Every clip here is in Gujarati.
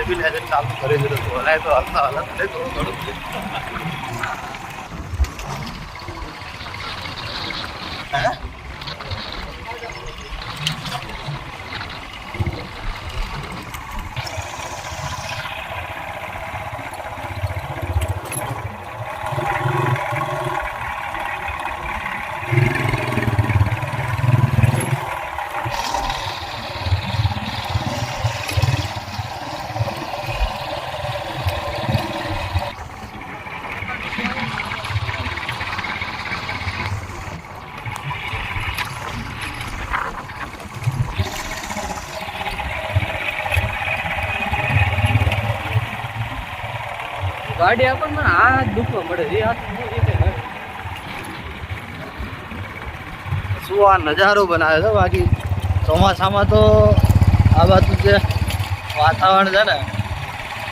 સ્ટેબિલાઇઝર ચાલુ કરી દીધું હતું. હલાય તો હલતા હલત થોડું ઘણું હે ગાડી આપણને આ દુખવા મળે છે શું આ નજારો બનાવે છે. બાકી ચોમાસામાં તો આ બાજુ જે વાતાવરણ છે ને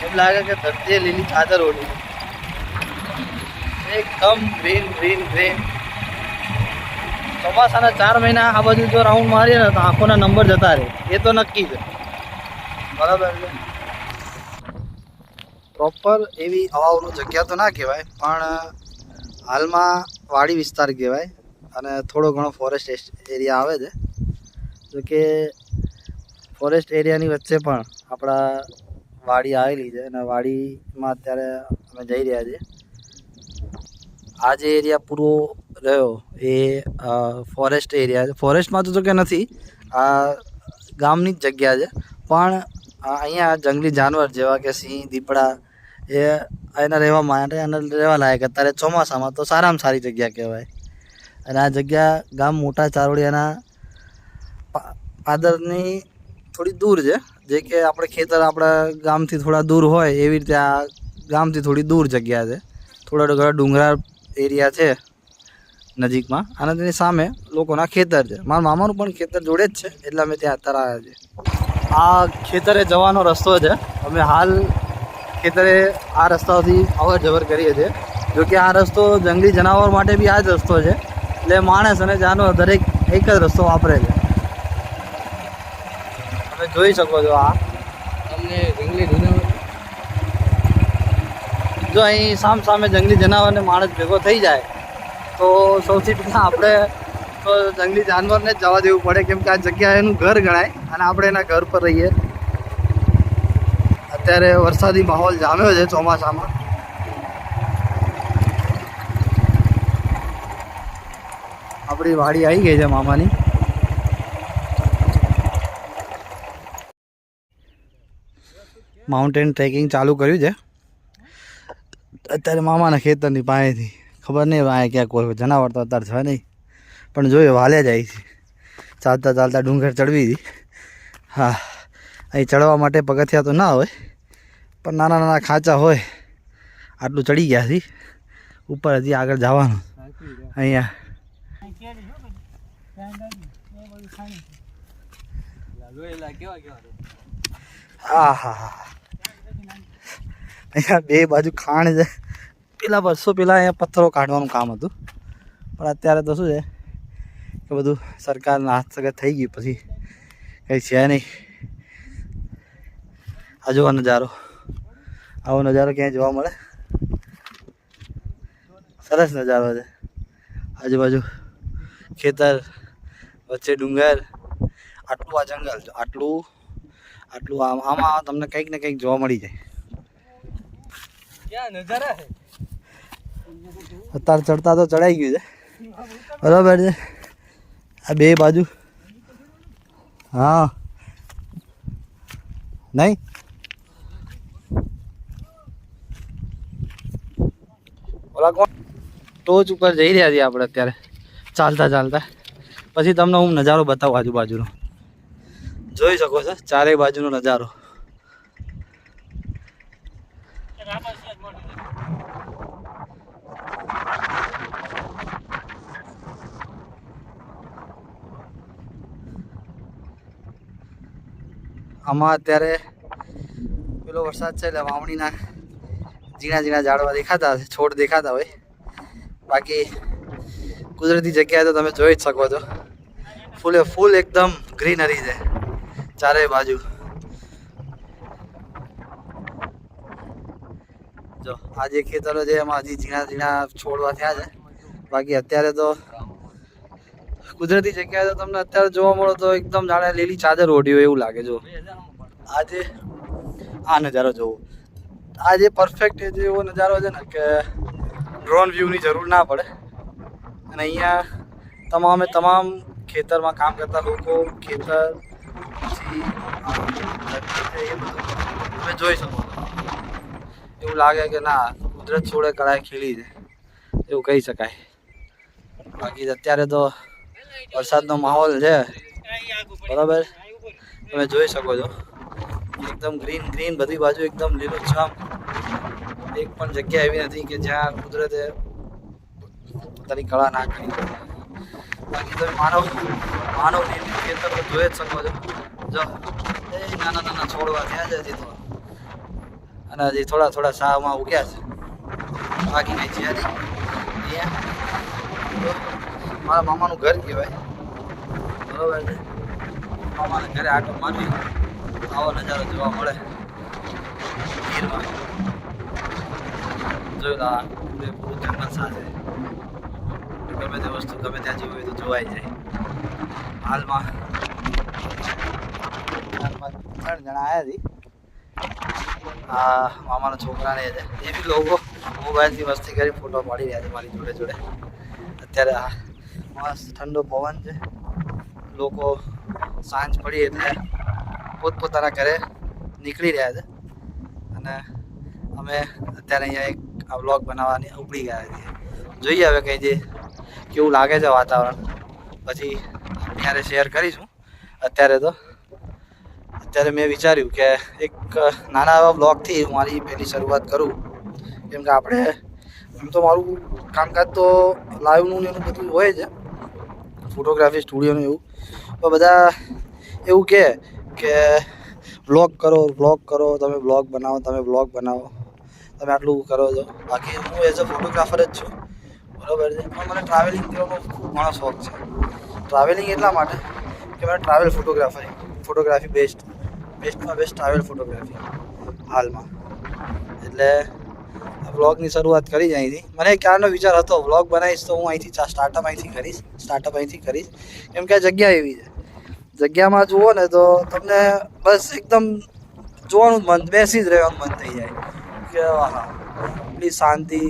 એમ લાગે કે ધરતીએ લીલી ચાદર ઓઢી એકદમ ગ્રીન ગ્રીન ગ્રીન. ચોમાસાના 4 મહિના આ બાજુ જો રાઉન્ડ મારીએ ને તો આંખોના નંબર જતા રહે એ તો નક્કી છે. બરાબર છે. પ્રોપર એવી હવાઓનું જગ્યા તો ના કહેવાય પણ હાલમાં વાડી વિસ્તાર કહેવાય અને થોડો ઘણો ફોરેસ્ટ એરિયા આવે છે. જો કે ફોરેસ્ટ એરિયાની વચ્ચે પણ આપણા વાડી આવેલી છે અને વાડીમાં અત્યારે અમે જઈ રહ્યા છીએ. આ જે એરિયા પૂરો રહ્યો એ ફોરેસ્ટ એરિયા છે. ફોરેસ્ટમાં તો જો કે નથી, આ ગામની જ જગ્યા છે પણ અહીંયા જંગલી જાનવર જેવા કે સિંહ, દીપડા એ એના રહેવા માટે અને રહેવા લાયક અત્યારે ચોમાસામાં તો સારામાં સારી જગ્યા કહેવાય. અને આ જગ્યા ગામ મોટા ચારોડિયાના પાદરની થોડી દૂર છે. જે કે આપણે ખેતર આપણા ગામથી થોડા દૂર હોય એવી રીતે આ ગામથી થોડી દૂર જગ્યા છે. થોડા ઘણા ડુંગરાળ એરિયા છે નજીકમાં અને તેની સામે લોકોના ખેતર છે. મારા મામાનું પણ ખેતર જોડે જ છે એટલે અમે ત્યાં અત્યારે આવ્યા છીએ. આ ખેતરે જવાનો રસ્તો છે. અમે હાલ ખેતરે આ રસ્તાથી અવર જવર કરીએ છીએ. જોકે આ રસ્તો જંગલી જનાવર માટે બી આ જ રસ્તો છે એટલે માણસ અને જાનવર દરેક એક જ રસ્તો વાપરે છે. તમે જોઈ શકો છો આ તમને જંગલી જનાવર જો અહીં સામે જંગલી જનાવરને માણસ ભેગો થઈ જાય તો સૌથી પહેલાં આપણે તો જંગલી જાનવરને જ જવા દેવું પડે કેમ કે આ જગ્યા એનું ઘર ગણાય અને આપણે એના ઘર પર રહીએ. અત્યારે વરસાદી માહોલ જામ્યો છે ચોમાસામાં. આપણી વાડી આવી ગઈ છે મામાની. માઉન્ટેન ટ્રેકિંગ ચાલુ કર્યું છે અત્યારે મામાના ખેતરની પાસેથી. ખબર નહીં અહીંયા ક્યાં કોઈ જનાવર તો અત્યારે છે નહીં પણ જોઈએ વાલે જાય છે. ચાલતા ચાલતા ડુંગર ચડવી હતી. હા, અહીં ચડવા માટે પગથિયા તો ના હોય પણ નાના નાના ખાંચા હોય. આટલું ચડી ગયા છે. ઉપર હજી આગળ જવાનું. અહીંયા હા હા હા અહીંયા બે બાજુ ખાણ છે. પેલા વર્ષો પહેલાં અહીંયા પથ્થરો કાઢવાનું કામ હતું પણ અત્યારે તો શું છે કે બધું સરકારના હસ્તગત થઈ ગયું પછી કંઈ છે નહીં. આ જોવા નજારો, આવો નજારો ક્યાંય જોવા મળે? સરસ નજારો છે. આજુબાજુ ખેતર, વચ્ચે ડુંગર, આટલું આ જંગલ, આટલું આમાં તમને કંઈક ને કંઈક જોવા મળી જાય. ક્યાં નજારા છે? અત્યારે ચડતા તો ચડાઈ ગયું છે બરાબર છે. આ બે બાજુ હા નહીં ઓલા કોણ ટોચ ઉપર જઈ રહ્યા છીએ આપણે અત્યારે ચાલતા ચાલતા. પછી તમને હું નજારો બતાવું આજુબાજુનો. જોઈ શકો છો ચારેય બાજુનો નજારો. આમાં અત્યારે પેલો વરસાદ છે એટલે વાવણીના ઝીણા ઝીણા ઝાડવા દેખાતા હશે, છોડ દેખાતા હોય. બાકી કુદરતી જગ્યાએ તો તમે જોઈ જ શકો છો ફૂલે ફૂલ એકદમ ગ્રીનરી છે ચારેય બાજુ. જો આ જે ખેતરો છે એમાં હજી ઝીણા ઝીણા છોડવા થયા છે. બાકી અત્યારે તો કુદરતી જગ્યાએ તો તમને અત્યારે જોવા મળો તો એકદમ જાણે લીલી ચાદર ઓઢી હોય એવું લાગે. જો આજે આ નજારો જોવો, આ જે પરફેક્ટ એવો નજારો છે ને કે ડ્રોન વ્યૂની જરૂર ના પડે. અને અહીંયા તમામ ખેતરમાં કામ કરતા લોકો, ખેતર પછી એ બધું તમે જોઈ શકો. એવું લાગે કે ના કુદરત છોડે કળાએ ખીલી છે એવું કહી શકાય. બાકી અત્યારે તો વરસાદનો માહોલ છે બરાબર, તમે જોઈ શકો છો એકદમ ગ્રીન ગ્રીન બધી બાજુ એકદમ લીલુંછમ. એક પણ જગ્યા એવી નથી કે જ્યાં કુદરતે પોતાની કળા ના કરી હોય. બાકી તમે માનવ નિર્મિત ખેતર તો જોઈ જ શકો છો. જો એ નાના નાના છોડવા થયા છે હજી તો, અને હજી થોડા થોડા શાહમાં ઉગ્યા છે. બાકી કઈ છે નહીં. અહીંયા મારા મામાનું ઘર કહેવાય બરોબર છે. મામાના ઘરે આટો મારવી આવો નજારો જોવા મળે ગીરમાં. જોયું પૂરું જંગલ સાથે ગમે તે વસ્તુ ગમે ત્યાં જેવી હોય તો જોવાઈ જાય. હાલમાં 3 જણા આવ્યા હતી. આ મામાના છોકરાને છે એ બી લોકો મોબાઈલથી મસ્તી કરી ફોટો પાડી રહ્યા છે મારી જોડે જોડે. અત્યારે આ મસ્ત ઠંડો પવન છે. લોકો સાંજ પડી એટલે પોતપોતાના ઘરે નીકળી રહ્યા છે. અને અમે અત્યારે અહીંયા એક આ વ્લોગ બનાવવાની ઉપડી ગયા છીએ. જોઈએ હવે કંઈ જે કેવું લાગે છે વાતાવરણ, પછી ત્યારે શેર કરીશું. અત્યારે મેં વિચાર્યું કે એક નાના એવા બ્લોગથી મારી પહેલી શરૂઆત કરું. કેમ કે આપણે એમ તો મારું કામકાજ તો લાઈવનું ને એનું બધું હોય છે, ફોટોગ્રાફી સ્ટુડિયોનું એવું. તો બધા એવું કહે કે વ્લોગ કરો, તમે વ્લોગ બનાવો, તમે આટલું કરો છો. બાકી હું એઝ અ ફોટોગ્રાફર જ છું બરાબર છે. પણ મને ટ્રાવેલિંગ કરવાનો ખૂબ ઘણો શોખ છે. ટ્રાવેલિંગ એટલા માટે કે મને ટ્રાવેલ ફોટોગ્રાફી બેસ્ટમાં બેસ્ટ ટ્રાવેલ ફોટોગ્રાફી હાલમાં. એટલે આ વ્લોગની શરૂઆત કરી જ અહીંથી. મને ક્યારનો વિચાર હતો વ્લોગ બનાવીશ તો હું અહીંથી સ્ટાર્ટઅપ અહીંથી કરીશ. કેમ કે આ જગ્યા એવી છે, જગ્યામાં જુઓ ને તો તમને બસ એકદમ જોવાનું મન, બેસી જ રહેવાનું મન થઈ જાય કે હા એટલી શાંતિ,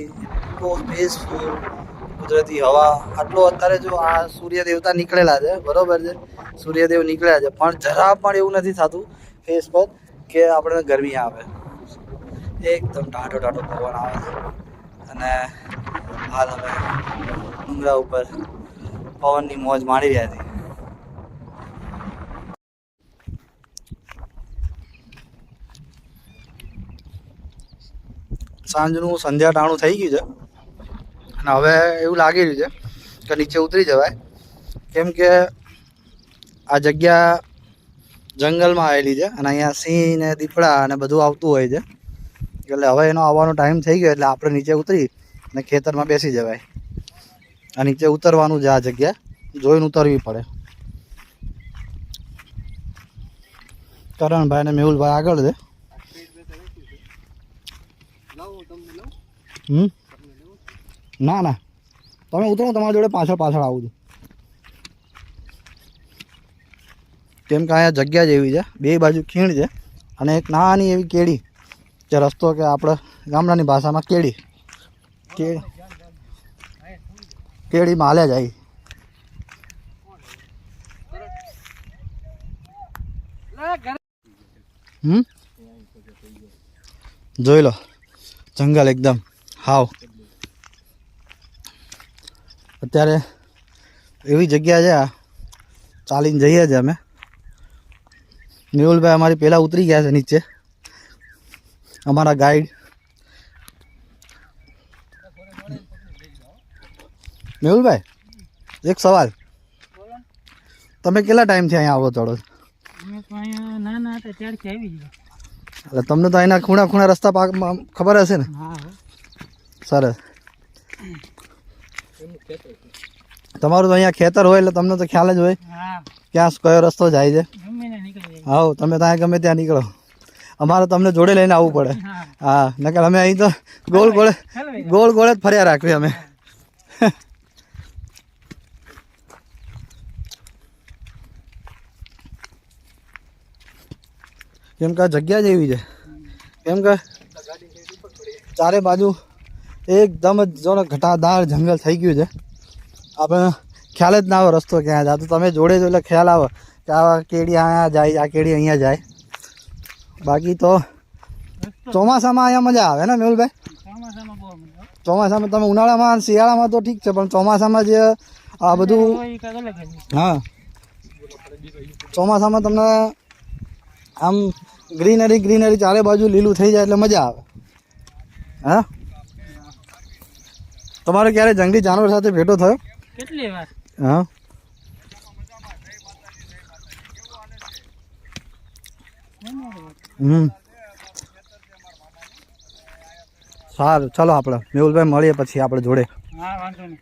એટલો પીસફુલ, કુદરતી હવા. આટલો અત્યારે જો આ સૂર્ય દેવતા નીકળેલા છે બરોબર છે, સૂર્યદેવ નીકળ્યા છે, પણ જરા પણ એવું નથી થતું ફેસ પર કે આપણે ગરમી આવે. એકદમ ટાઢો પવન આવે છે. અને હાલ અમે ડુંગરા ઉપર પવનની મોજ માણી રહ્યા છીએ. સાંજનું સંધ્યા ટાણું થઈ ગયું છે અને હવે એવું લાગી રહ્યું છે કે નીચે ઉતરી જવાય. કેમ કે આ જગ્યા જંગલમાં આવેલી છે અને અહીંયા સિંહ ને દીપડા અને બધું આવતું હોય છે. એટલે હવે એનો આવવાનો ટાઈમ થઈ ગયો એટલે આપણે નીચે ઉતરી અને ખેતરમાં બેસી જવાય. આ નીચે ઉતરવાનું છે, આ જગ્યા જોઈને ઉતરવી પડે. કરણભાઈ અને મેહુલભાઈ આગળ છે. ના તમે ઉતરો, તમારી જોડે પાછળ આવું છું. કેમ કે અહીંયા જગ્યા જેવી છે, બે બાજુ ખીણ છે અને એક નાની એવી કેડી જે રસ્તો કે આપણે ગામડાની ભાષામાં કેડીમાં હાલ્યા જાય. જોઈ લો જંગલ એકદમ હાવ. અત્યારે એવી જગ્યા છે, આ ચાલીને જઈએ છીએ અમે. મેહુલભાઈ અમારી પહેલાં ઉતરી ગયા છે નીચે, અમારા ગાઈડ. મેહુલભાઈ એક સવાલ, તમે કેટલા ટાઈમથી અહીંયા આવો ચડો? એટલે તમને તો અહીંના ખૂણા રસ્તા ખબર હશે ને? સરસ. તમારું તો અહીંયા ખેતર હોય એટલે તમને તો ખ્યાલ જ હોય ક્યાં કયો રસ્તો જાય છે. હા તમે ત્યાં ગમે ત્યાં નીકળો. અમારે તમને જોડે લઈને આવવું પડે. હા હા, નકર અમે અહીં તો ગોળ ગોળ હલવાઈ ગોળ ગોળ જ ફર્યા રાખવી અમે. કેમ કે આ જગ્યા જ એવી છે, કેમ કે ચારે બાજુ એકદમ જ જો ને ઘટાદાર જંગલ થઈ ગયું છે. આપણે ખ્યાલ જ ના આવે રસ્તો ક્યાં જાય. તો તમે જોડે જો એટલે ખ્યાલ આવે કે આ કેડી અહીંયા જાય, આ કેડી અહીંયા જાય. બાકી તો ચોમાસામાં અહીંયા મજા આવે ને મેહુલભાઈ? ચોમાસામાં બહુ મજા આવે. ચોમાસામાં તમે ઉનાળામાં શિયાળામાં તો ઠીક છે, પણ ચોમાસામાં જે આ બધું, એ કાંઈક અલગ જ છે. હા, ચોમાસામાં તમને આમ ગ્રીનરી ગ્રીનરી ચારે બાજુ લીલું થઈ જાય એટલે મજા આવે. હા, તમારે ક્યારે જંગલી જાનવર સાથે ભેટો થયો? કેટલી વાર હા, સારું, ચલો આપણે મેહુલભાઈ મળીએ પછી આપણે જોડે. હા વાંધો નહીં.